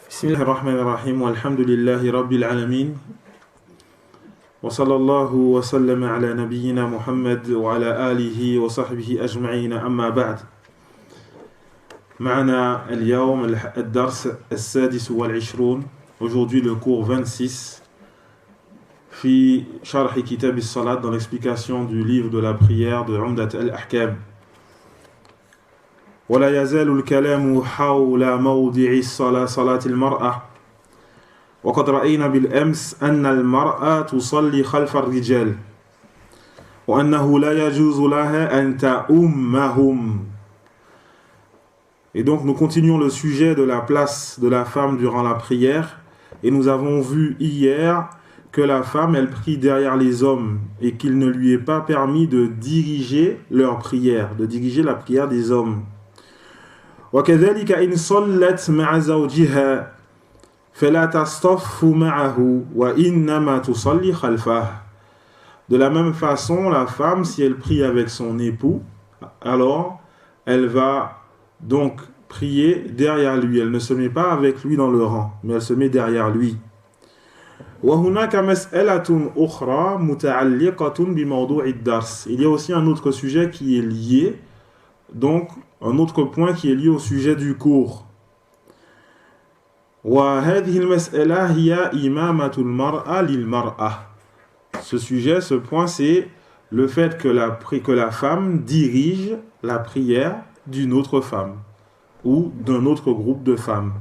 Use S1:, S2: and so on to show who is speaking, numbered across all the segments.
S1: بسم الله الرحمن الرحيم والحمد لله رب العالمين وصلى الله وسلم على نبينا محمد وعلى آله وصحبه أجمعين أما بعد معنا اليوم الدرس السادس والعشرون aujourd'hui le cours 26 في شرح كتاب الصلاة dans l'explication du livre de la prière de عمدة الأحكام ولا يزال الكلام حول موضع الصلاة صلاة المرأة وقد رأينا بالأمس أن المرأة تصلي خلف الرجال وأنه لا يجوز لها أن تؤمهم. Et donc nous continuons le sujet de la place de la femme durant la prière et nous avons vu hier que la femme elle prie derrière les hommes et qu'il ne lui est pas permis de diriger leur prière, de diriger la prière des hommes. وكذلك إن صلت مع زوجها فلا تصطف معه وإنما تصلي خلفه. De la même façon, la femme, si elle prie avec son époux, alors elle va donc prier derrière lui. Elle ne se met pas avec lui dans le rang, mais elle se met derrière lui. وهناك مسألة أخرى متعلقة بموضوع الدرس. Il y a aussi un autre sujet qui est lié, donc un autre point qui est lié au sujet du cours. وهذه المسألة هي إمامة المرأة للمرأة. Ce sujet, ce point, c'est le fait que la femme dirige la prière d'une autre femme ou d'un autre groupe de femmes.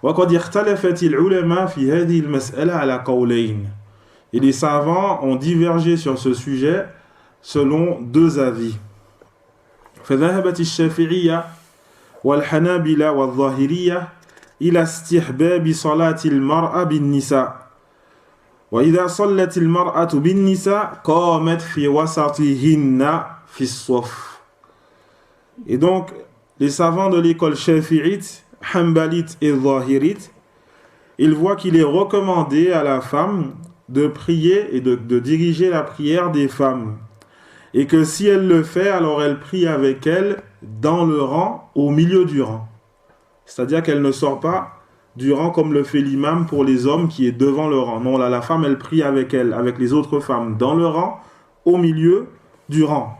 S1: وقد اختلفت العلماء في هذه المسألة على قولين. Et les savants ont divergé sur ce sujet selon deux avis. فذهبت الشافعية والحنابلة والظاهرية إلى استحباب صلاة المرأة بالنساء وإذا صلت المرأة بالنساء قامت في وسطهن في الصف. Et donc les savants de l'école shafi'ite, hanbalite et zahirite, ils voient qu'il est recommandé à la femme de prier et de diriger la prière des femmes. Et que si elle le fait, alors elle prie avec elle dans le rang, au milieu du rang. C'est-à-dire qu'elle ne sort pas du rang comme le fait l'imam pour les hommes qui est devant le rang. Non, là, la femme, elle prie avec elle, avec les autres femmes, dans le rang, au milieu du rang.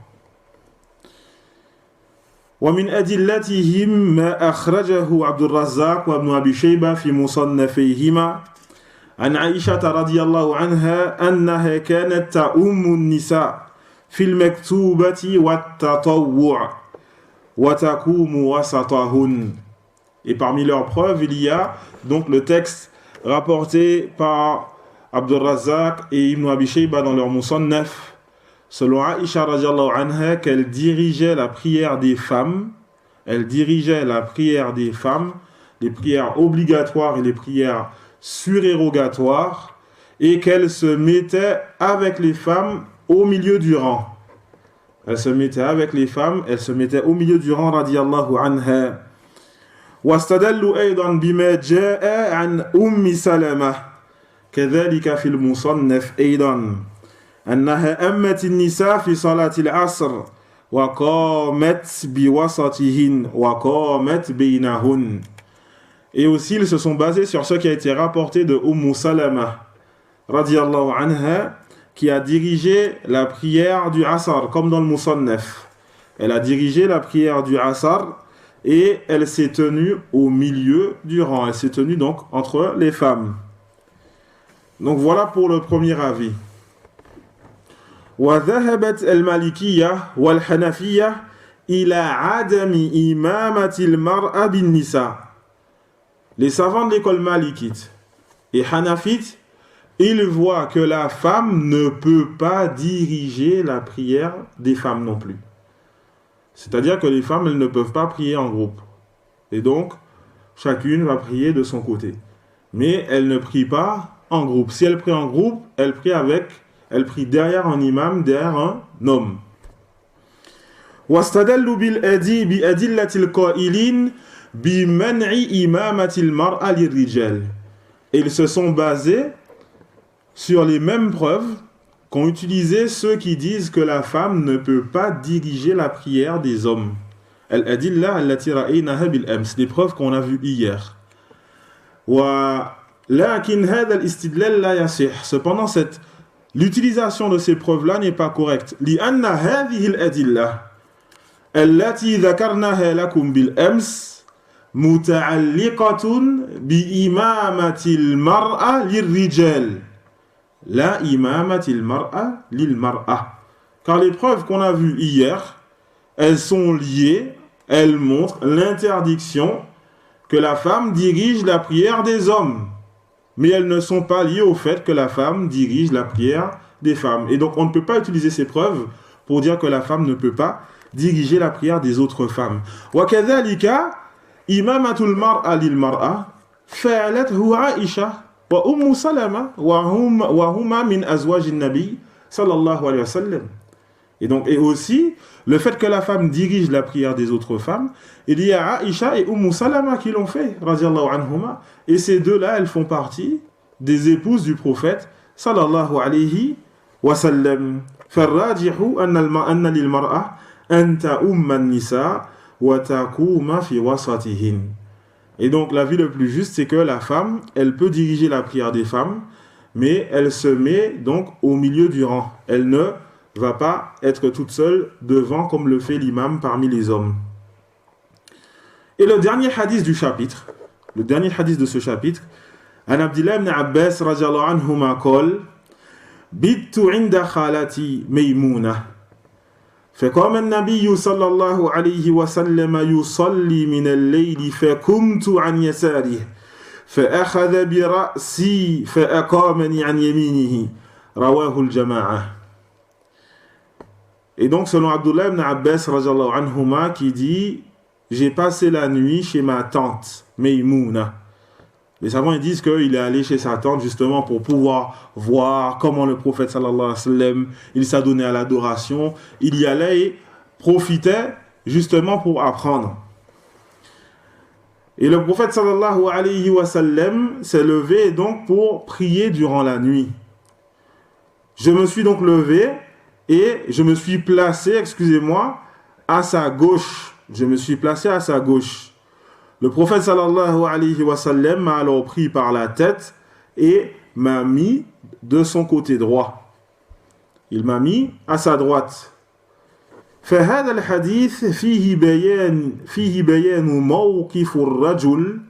S1: ومن أدلتهم ما أخرجه عبد الرزاق وابن أبي شيبة في مصنفيهما عن عائشة رضي الله عنها أنها كانت تؤم النساء في المكتوبة والتطوع وتقوم وسطهن. Et parmi leurs preuves, il y a donc le texte rapporté par Abdur Razzaq et Ibn Abi Shayba dans leur Musannaf, selon Aïcha radiallahu anha, qu'elle dirigeait la prière des femmes, elle dirigeait la prière des femmes, les prières obligatoires et les prières surérogatoires, et qu'elle se mettait avec les femmes au milieu du rang. Elle se mettait avec les femmes, elle se mettait au milieu du rang radiyallahu anha. واستدلوا أيضا بما جاء عن أم سلمة كذلك في المصنف أيضا أنها أمت النساء في صلاة العصر وقامت بوسطهن وقامت بينهن. Et aussi ils se sont basés sur ce qui a été rapporté de Salama radiyallahu anha, qui a dirigé la prière du Asr, comme dans le Musannaf. Elle a dirigé la prière du Asr et elle s'est tenue au milieu du rang. Elle s'est tenue donc entre les femmes. Donc voilà pour le premier avis. وذهبت المالكية والحنفية إلى عدم إمامة المرأة بالنساء. Les savants de l'école malikite et hanafite, ils voient que la femme ne peut pas diriger la prière des femmes non plus. C'est-à-dire que les femmes, elles ne peuvent pas prier en groupe. Et donc, chacune va prier de son côté. Mais elle ne prie pas en groupe. Si elle prie en groupe, elle prie derrière un imam, derrière un homme. واستدلوا بأدلة القائلين بمنع إمامة المرأة للرجال. Et ils se sont basés sur les mêmes preuves qu'ont utilisé ceux qui disent que la femme ne peut pas diriger la prière des hommes. Al-adilla allati ra'aynaha bil-ams, les preuves qu'on a vues hier. Cependant, l'utilisation de ces preuves-là n'est pas correcte. لأن هذه الأدلة التي ذكرناها لكم بالأمس متعلقة بإمامة المرأة للرجال لا إمامة المرأة للمرأة. Car les preuves qu'on a vues hier, elles sont liées, elles montrent l'interdiction que la femme dirige la prière des hommes. Mais elles ne sont pas liées au fait que la femme dirige la prière des femmes. Et donc on ne peut pas utiliser ces preuves pour dire que la femme ne peut pas diriger la prière des autres femmes. وَكَذَلِكَ إِمَامَةُ الْمَرْأَةِ لِلْمَرْأَةِ فَعَلَتْهُ عَائِشَةُ وَأُمُّ سَلَمَةَ وَهُمَا مِنْ أَزْوَاجِ النَّبِيِّ صلى الله عليه وسلم. Et aussi, le fait que la femme dirige la prière des autres femmes, il y a Aïcha et Salama qui l'ont fait, radiyallahu anhuma, et ces deux-là, elles font partie des épouses du prophète, sallallahu alayhi wa sallam. فَالرَّاجِحُ أَنَّ لِلْمَرْأَةِ أَنْ تَأُمَّ النِّسَاءَ وَتَقُومَ فِي وَسَطِهِنْ. Et donc, la vie le plus juste, c'est que la femme, elle peut diriger la prière des femmes, mais elle se met donc au milieu du rang. Elle ne va pas être toute seule devant comme le fait l'imam parmi les hommes. Et le dernier hadith du chapitre, le dernier hadith de ce chapitre, عن عبد الله بن عباس رضي الله عنهما قال بت عند خالتي ميمونة فقام النبي صلى الله عليه وسلم يصلي من الليل فقمت عن يساره فأخذ برأسي فأقامني عن يمينه رواه الجماعة. Et donc, selon Abdullah ibn Abbas, anhuma, qui dit « J'ai passé la nuit chez ma tante, Maymouna ». Les savants ils disent qu'il est allé chez sa tante justement pour pouvoir voir comment le prophète sallallahu alayhi wa sallam, il s'adonnait à l'adoration. Il y allait et profitait justement pour apprendre. Et le prophète sallallahu alayhi wa sallam s'est levé donc pour prier durant la nuit. Je me suis donc levé et je me suis placé, à sa gauche. Je me suis placé à sa gauche. Le prophète sallallahu alayhi wa sallam m'a alors pris par la tête et m'a mis de son côté droit. Il m'a mis à sa droite. فهذا الحديث فيه بيان موقف الرجل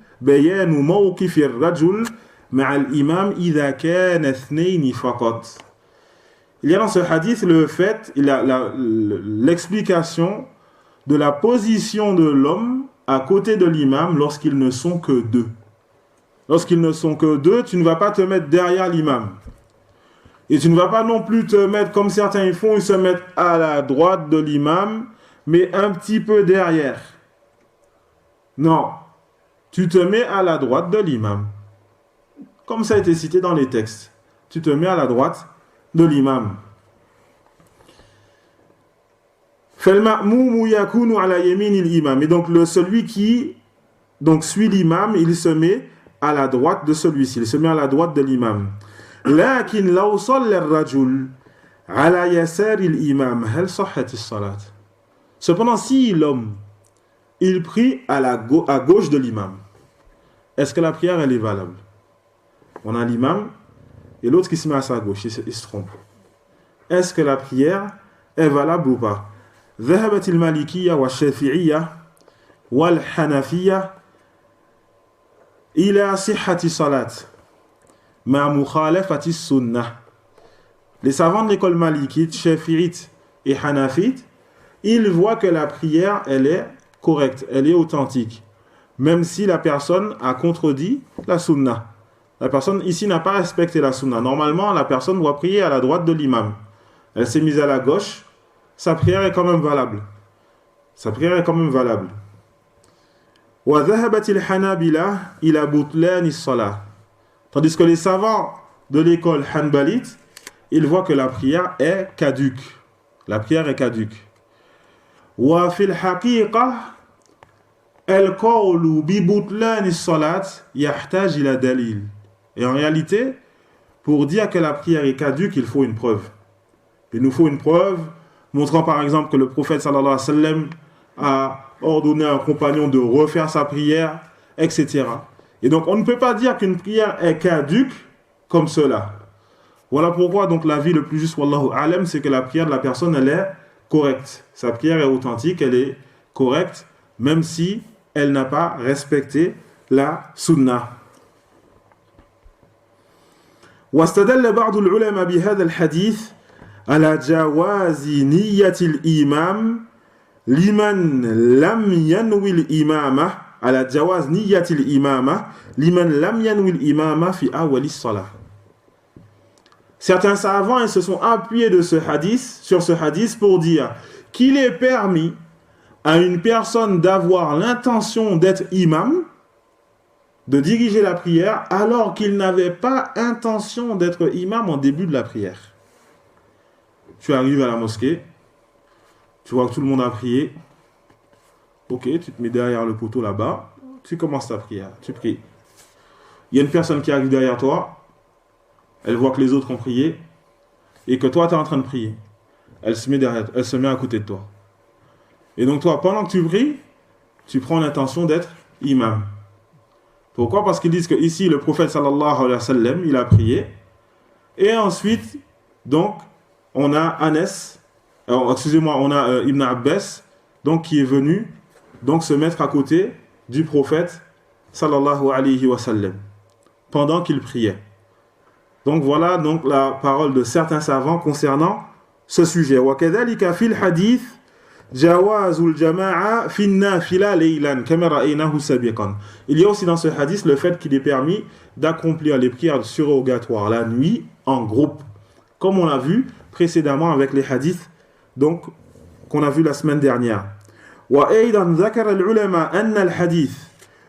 S1: مع الإمام إذا كان اثنين فقط. Il y a dans ce hadith l'explication de la position de l'homme à côté de l'imam lorsqu'ils ne sont que deux. Lorsqu'ils ne sont que deux, tu ne vas pas te mettre derrière l'imam. Et tu ne vas pas non plus te mettre comme certains font, ils se mettent à la droite de l'imam, mais un petit peu derrière. Non, tu te mets à la droite de l'imam. Comme ça a été cité dans les textes. Tu te mets à la droite de l'imam. Et donc celui qui suit l'imam, il se met à la droite de celui-ci, il se met à la droite de l'imam. Cependant, si l'homme il prie à gauche de l'imam, est-ce que la prière elle est valable? On a l'imam et l'autre qui se met à sa gauche, il se trompe. Est-ce que la prière est valable ou pas? ذهبت المالكية والشافعية والحنفية إلى صحة الصلاة مع مخالفة السنة. Les savants de l'école malikite, shafi'ite et hanafite, ils voient que la prière, elle est correcte, elle est authentique, même si la personne a contredit la sunna. La personne ici n'a pas respecté la sunna. Normalement, la personne doit prier à la droite de l'imam. Elle s'est mise à la gauche. Sa prière est quand même valable. Sa prière est quand même valable. Tandis que les savants de l'école hanbalite, ils voient que la prière est caduque. La prière est caduque. Et en réalité, pour dire que la prière est caduque, il faut une preuve. Il nous faut une preuve montrant par exemple que le prophète sallallahu alayhi wa sallam a ordonné à un compagnon de refaire sa prière, etc. Et donc, on ne peut pas dire qu'une prière est caduque comme cela. Voilà pourquoi, donc, l'avis le plus juste, wallahu a'lam, c'est que la prière de la personne, elle est correcte. Sa prière est authentique, elle est correcte, même si elle n'a pas respecté la sunnah. واستدل بعض العلماء بهذا الحديث على جواز نية الإمام لمن لم ينوي الإمامة على جواز نية الإمامة لمن لم ينوي الإمامة في أول الصلاة. Certains savants ils se sont appuyés sur ce hadith pour dire qu'il est permis à une personne d'avoir l'intention d'être imam, de diriger la prière, alors qu'il n'avait pas intention d'être imam en début de la prière. Tu arrives à la mosquée, tu vois que tout le monde a prié, ok, tu te mets derrière le poteau là-bas, tu commences ta prière, tu pries. Il y a une personne qui arrive derrière toi, elle voit que les autres ont prié, et que toi tu es en train de prier. Elle se met à côté de toi. Et donc toi, pendant que tu pries, tu prends l'intention d'être imam. Pourquoi? Parce qu'ils disent que ici le prophète sallallahu alayhi wa sallam, il a prié. Et ensuite, donc, on a Ibn Abbas, donc qui est venu donc se mettre à côté du prophète sallallahu alayhi wa sallam pendant qu'il priait. Donc voilà donc la parole de certains savants concernant ce sujet. وكذلك في الحديث جواز الجماعة في النافلة ليلا كما رأيناه سابقا. Il y a aussi dans ce hadith le fait qu'il est permis d'accomplir les prières surrogatoires la nuit en groupe, comme on l'a vu précédemment avec les hadiths donc qu'on a vu la semaine dernière. وأيضا ذكر العلماء أن الحديث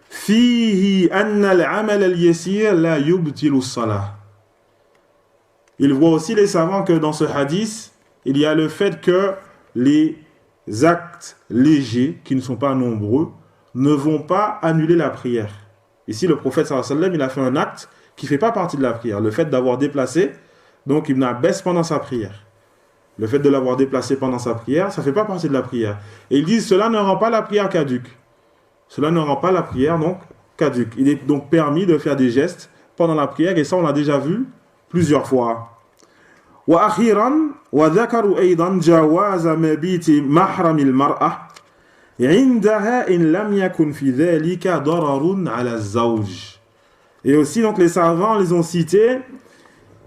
S1: فيه أن العمل اليسير لا يبطل الصلاة. Il voit aussi les savants que dans ce hadith, il y a le fait que les actes légers, qui ne sont pas nombreux, ne vont pas annuler la prière. Ici, le prophète sallallahu alayhi wa sallam, il a fait un acte qui ne fait pas partie de la prière. Le fait d'avoir déplacé, donc Ibn Abbas pendant sa prière. Le fait de l'avoir déplacé pendant sa prière, ça ne fait pas partie de la prière. Et ils disent, cela ne rend pas la prière caduque. Cela ne rend pas la prière donc caduque. Il est donc permis de faire des gestes pendant la prière, et ça on l'a déjà vu plusieurs fois. وأخيرا وذكروا أيضا جواز مبيت محرم المرأة عندها إن لم يكن في ذلك ضرر على الزوج. Et aussi donc les savants les ont cité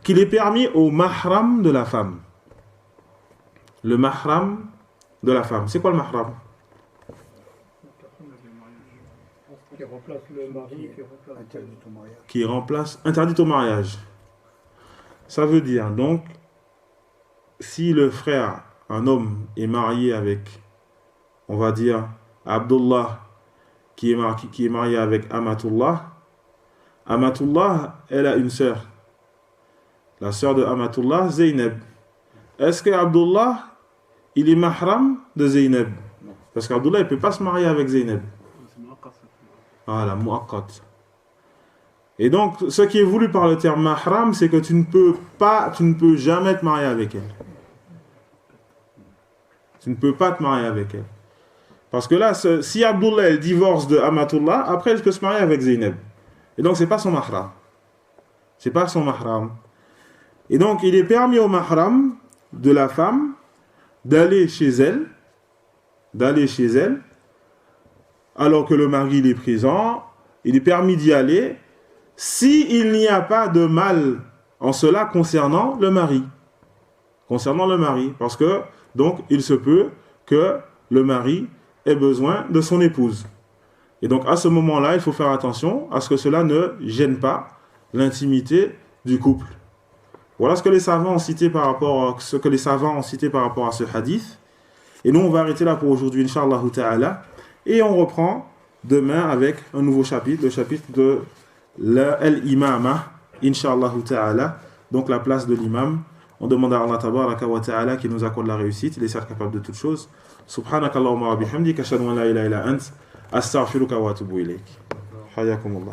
S1: qu'il est permis au mahram de la femme. Le mahram de la femme. C'est quoi le mahram?
S2: Qui remplace le mari,
S1: qui remplace interdit au mariage. Ça veut dire donc si le frère, un homme, est marié avec, on va dire, Abdullah, qui est marié avec Amatullah, Amatullah, elle a une sœur. La sœur de Amatullah, Zaynab. Est-ce que Abdullah, il est mahram de Zaynab? Parce qu'Abdullah, il ne peut pas se marier avec Zaynab. Voilà, mu'aqqat. Et donc, ce qui est voulu par le terme mahram, c'est que tu ne peux jamais te marier avec elle. Tu ne peux pas te marier avec elle. Parce que là, si Abdullah elle divorce de Amatullah, après elle peut se marier avec Zaynab. Et donc, c'est pas son mahram. C'est pas son mahram. Et donc, il est permis au mahram de la femme d'aller chez elle, alors que le mari il est présent. Il est permis d'y aller s'il n'y a pas de mal en cela concernant le mari. Parce que, donc, il se peut que le mari ait besoin de son épouse. Et donc, à ce moment-là, il faut faire attention à ce que cela ne gêne pas l'intimité du couple. Voilà ce que les savants ont cité par rapport à ce hadith. Et nous, on va arrêter là pour aujourd'hui, Inch'Allah ta'ala. Et on reprend demain avec un nouveau chapitre, le chapitre de l'imama, Inch'Allah ta'ala. Donc la place de l'imam. On demande à Allah tabaraka wa ta'ala qui nous accorde la réussite. Il est certes capable de toutes choses. Subhanakallahumma wa bihamdika ashhadu an la ilaha illa ant astaghfiruka wa atubu ilayk. Hayakumullah.